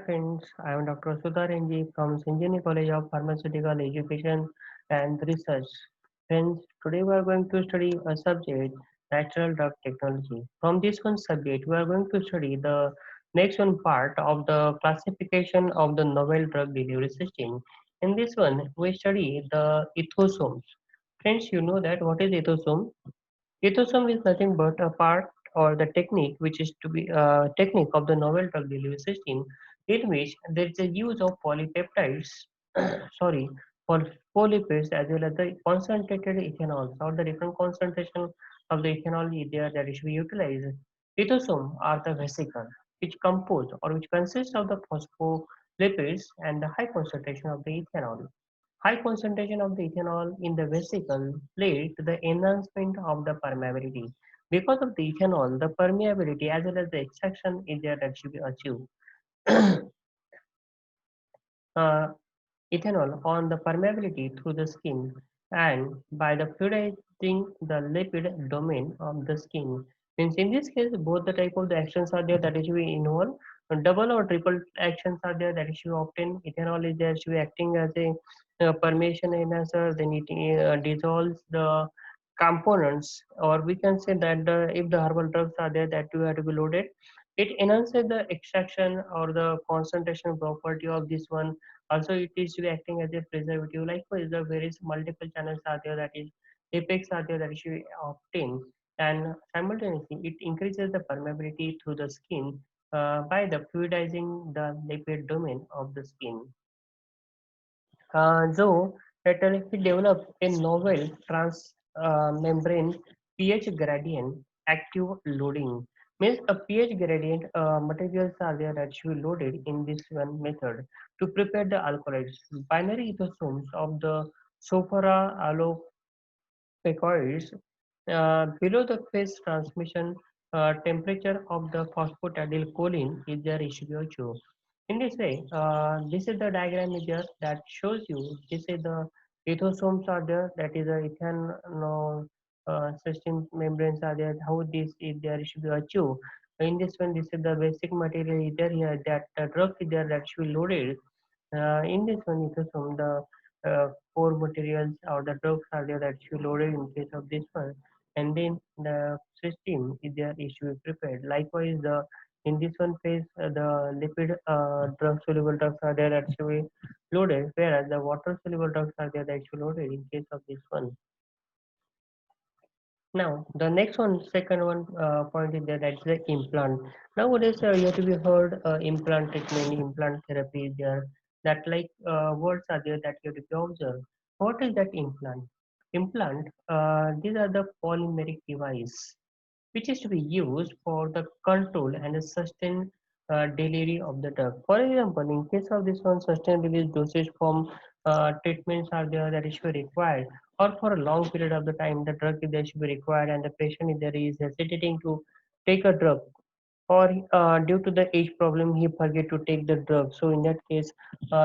friends, I am Dr. Sudhar NG from Sinjini College of Pharmaceutical Education and Research. Friends, today we are going to study a subject, natural drug technology. From this one subject, we are going to study the next one part of the classification of the novel drug delivery system. In this one, we study the ethosomes. Friends, you know that what is ethosome? Ethosome is nothing but a part or the technique which is to be technique of the novel drug delivery system in which there is a use of polypeptides sorry for polypeptides as well as the concentrated ethanol or the different concentration of the ethanol is there that is to be utilized. Ethosome are the vesicle which compose or which consist of the phospholipids and the high concentration of the ethanol. High concentration of the ethanol in the vesicle lead to the enhancement of the permeability. Because of the ethanol, the permeability as well as the extraction is there that should be achieved. uh, Ethanol on the permeability through the skin and by the fluidizing the lipid domain of the skin. Means in this case, both the type of the actions are there that is to be involved. Double or triple actions are there that is to obtain. Ethanol is there to be acting as a permeation enhancer. Then it dissolves the components, or we can say that if the herbal drugs are there that you have to be loaded, it enhances the extraction or the concentration property of this one. Also, it is acting as a preservative. Likewise, the various multiple channels are there that is apex are there that is obtained, and simultaneously it increases the permeability through the skin by the fluidizing the lipid domain of the skin. Though Catalyst developed a novel transmembrane pH gradient active loading. Means a pH gradient materials are there that should be loaded in this one method to prepare the alkaloids. Binary isosomes of the Sophora alopecoids below the phase transmission temperature of the phosphatidylcholine is their ratio. In this way, this is the diagram is there that shows you this is the ethosomes are there, that is the ethanol system membranes are there, how this is there should be achieved. In this one, this is the basic material is there here that the drug is there that should be loaded. In this one, ethosome, the core materials or the drugs are there that should be loaded in case of this one, and then the system is there is to be prepared. Likewise, the in this one phase, the lipid drug soluble drugs are there that should be loaded, whereas the water soluble drugs are there that should be loaded in case of this one. Now, the next one, second one point is there, that's the implant. Nowadays, you have to be heard implant treatment, implant therapy is there. That like words are there that you have to be observed. What is that implant? Implant, these are the polymeric device which is to be used for the control and the sustained delivery of the drug. For example, in case of this one, sustained release dosage from treatments are there that is to be required, or for a long period of the time, the drug is there should be required, and the patient is there is hesitating to take a drug, or due to the age problem, he forget to take the drug. So in that case,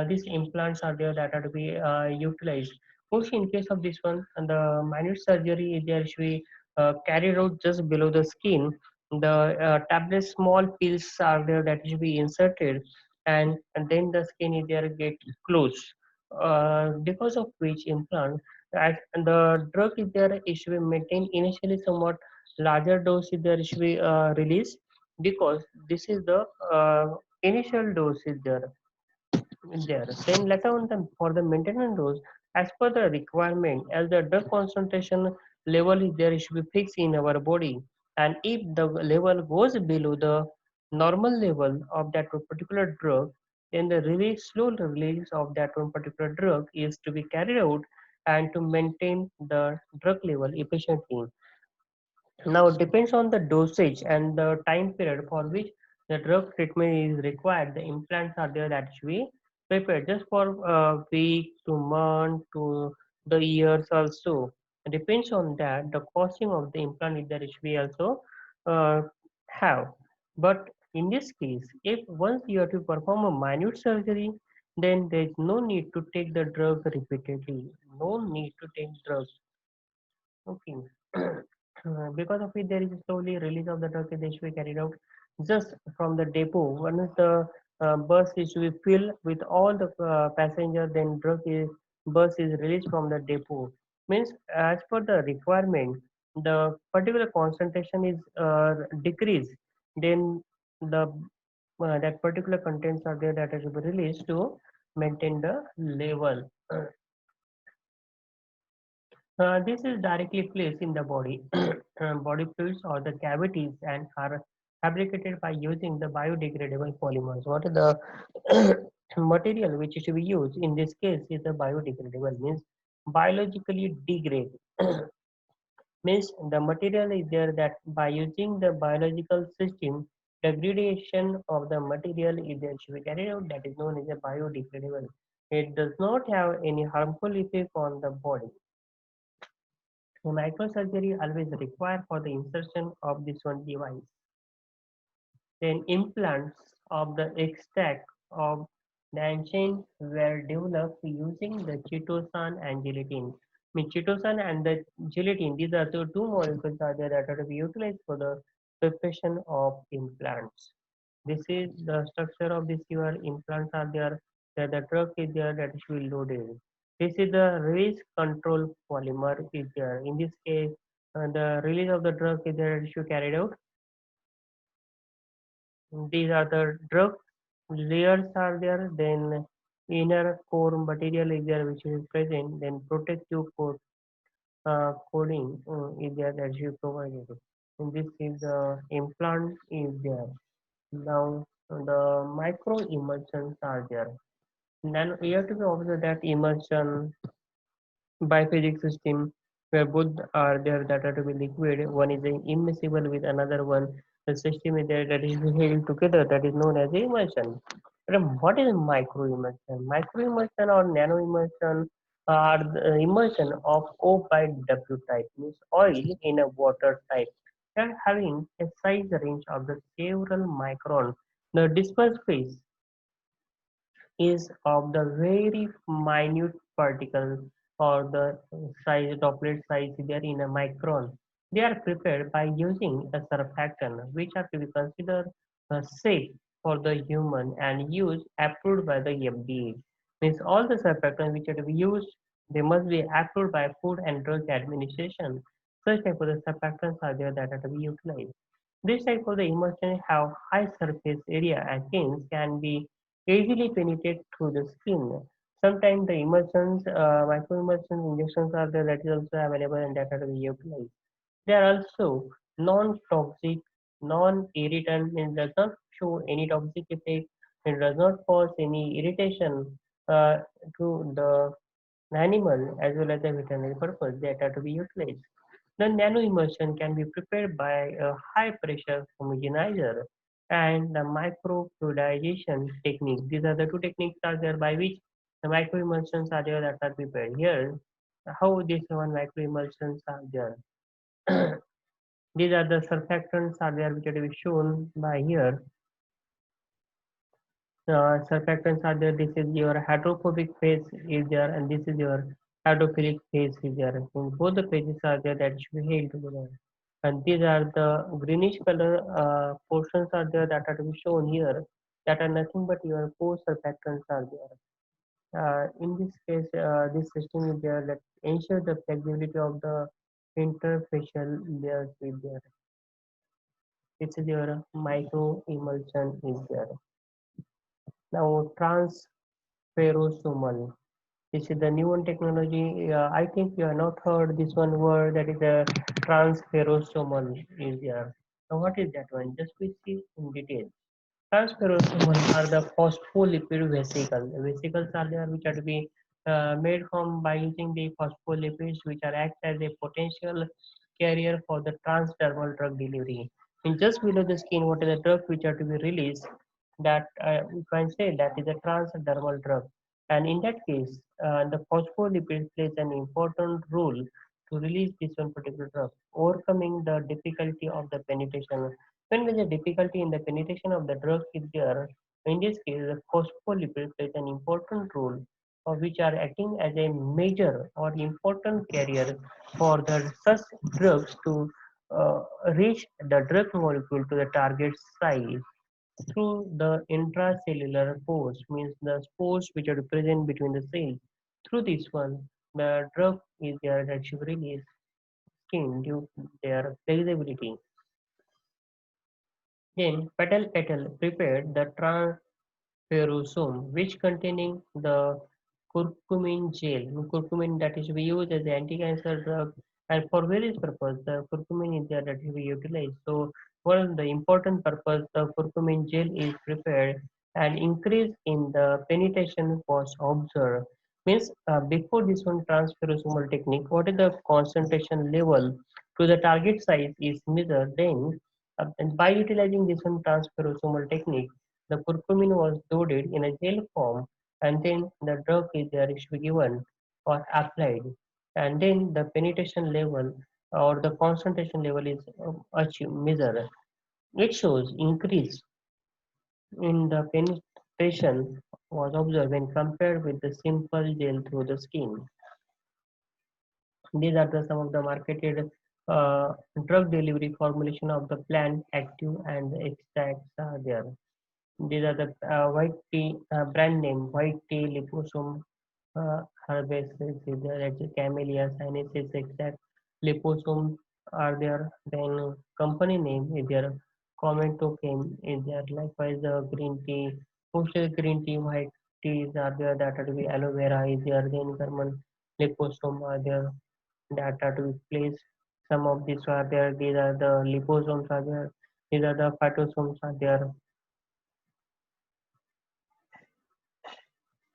these implants are there that are to be utilized. Mostly in case of this one, and the minute surgery is there should be carried out just below the skin. The tablet small pills are there that should be inserted, and then the skin is there get closed. Because of which implant, as the drug is there, it should be maintained initially somewhat larger dose is there should be released, because this is the initial dose is there. Then later on for the maintenance dose, as per the requirement, as the drug concentration level is there, it should be fixed in our body. And if the level goes below the normal level of that particular drug, then the slow release of that one particular drug is to be carried out and to maintain the drug level efficiently. Now, it depends on the dosage and the time period for which the drug treatment is required. The implants are there that should be prepared just for a week to month to the years also. It depends on that. The costing of the implant is that it should be also uh, have. But in this case, if once you have to perform a minute surgery, then there is no need to take the drug repeatedly. No need to take drugs. Okay. Because of it, there is slowly release of the drug. They should be carried out just from the depot. Once the bus is to be filled with all the passengers, then bus is released from the depot. Means as per the requirement, the particular concentration is decreased, then the that particular contents are there that are to be released to maintain the level. This is directly placed in the body, body fluids or the cavities and are fabricated by using the biodegradable polymers. What is the material which is to be used in this case is the biodegradable means biologically degrade means the material is there that by using the biological system degradation of the material is there should be carried out that is known as a biodegradable. It does not have any harmful effect on the body. Microsurgery always required for the insertion of this one device. Then implants of the extract of dancing were developed using the chitosan and gelatin. Chitosan and the gelatin, these are the two molecules are there that are to be utilized for the preparation of implants. This is the structure of this your implants are there, that the drug is there that should be loaded. This is the release control polymer is there. In this case, the release of the drug is there that should carried out. These are the drug layers are there, then inner core material is there which is present, then protective coding is there that you provided. And this is the implant is there. Now the micro emulsions are there. Then you have to be observed that emulsion biphysics system where both are there that are to be liquid. One is immiscible with another one. The system is there that is held together that is known as emulsion. But what is micro emulsion? Micro emulsion or nano emulsion are the emulsion of O by W type, means oil in a water type. They are having a size range of the several micron. The dispersed phase is of the very minute particle or the size droplet size there in a micron. They are prepared by using a surfactant which are to be considered safe for the human and used approved by the FDA. Means all the surfactants which are to be used, they must be approved by Food and Drug Administration. Such type of the surfactants are there that are to be utilized. This type of the emulsion have high surface area and hence can be easily penetrate through the skin. Sometimes the emulsions, microemulsion injections are there that is also available and that are to be utilized. They are also non-toxic, non-irritant, and does not show any toxic effect and does not cause any irritation uh, to the animal as well as the veterinary purpose that are to be utilized. The nanoemulsion can be prepared by a high pressure homogenizer and the microfluidization technique. These are the two techniques are there by which the microemulsions are there that are prepared. Here, how these one microemulsions are there. These are the surfactants are there which are to be shown by here. Surfactants are there. This is your hydrophobic phase is there, and this is your hydrophilic phase is there. In both the phases are there that should be held together. And these are the greenish color portions are there that are to be shown here. That are nothing but your core surfactants are there. In this case, this system is there that ensures the flexibility of the interfacial layers is there. This is your micro emulsion is there. Now transferosomal. This is the new one technology. I think you have not heard this one word that is a transferosomal is there. Now what is that one? Just we see in detail. Transferosomal are the phospholipid vesicles. The vesicles are there which are to be made from by using the phospholipids which are act as a potential carrier for the transdermal drug delivery. In just below the skin, what is the drug which are to be released? That you can say that is a transdermal drug. And in that case, the phospholipid plays an important role to release this one particular drug, overcoming the difficulty of the penetration. When there is a difficulty in the penetration of the drug is there, in this case, the phospholipid plays an important role, which are acting as a major or important carrier for the such drugs to reach the drug molecule to the target site. through the intracellular pores, means the spores which are present between the cells. Through this one, the drug is there that should release skin due to their flexibility. Then Patel et al. Prepared the transferosome, which containing the curcumin gel, curcumin that is to be used as an anti-cancer drug, and for various purposes, the curcumin is there that will be utilized. So, one of the important purpose, the curcumin gel is prepared, and increase in the penetration was observed. Means before this one transferosomal technique, what is the concentration level to the target size is measured. Then, and by utilizing this one transferosomal technique, the curcumin was loaded in a gel form, and then the drug is there is to be given or applied, and then the penetration level or the concentration level is achieved measured. It shows increase in the penetration was observed when compared with the simple gel through the skin. These are some of the marketed uh, drug delivery formulation of the plant active and the extracts are there. These are the white tea brand name white tea liposome herbaceous is there, camellia sinensis extract liposome are there. Then company name is there, Comentochem is there. Likewise, the green tea, postal green tea, white teas are there. That are to be aloe vera is there. Then German liposome are there that are to be placed. Some of these are there. These are the liposomes are there. These are the phytosomes are there.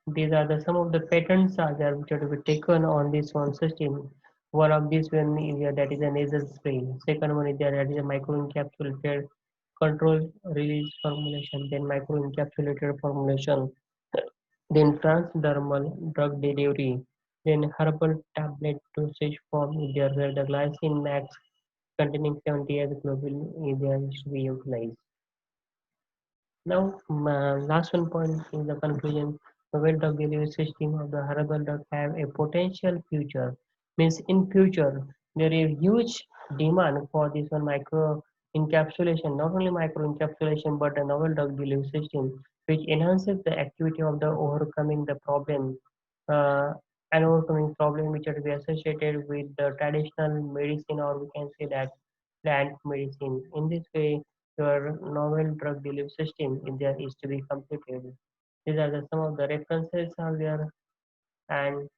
These are the some of the patents are there which are to be taken on this one system. One of these one is there, that is a nasal spray. Second one is there, that is a microencapsulated control release formulation. Then microencapsulated formulation. Then transdermal drug delivery. Then herbal tablet dosage form is there where the glycine max containing 70 as globulin is there is to be utilized. Now, last one point in the conclusion, novel drug delivery system of the herbal drug have a potential future. Means in future, there is huge demand for this one micro encapsulation, not only micro encapsulation, but a novel drug delivery system, which enhances the activity of the overcoming the problem, uh, and overcoming problem which are to be associated with the traditional medicine, or we can say that plant medicine. In this way, your novel drug delivery system in there is to be completed. These are some of the references are there, and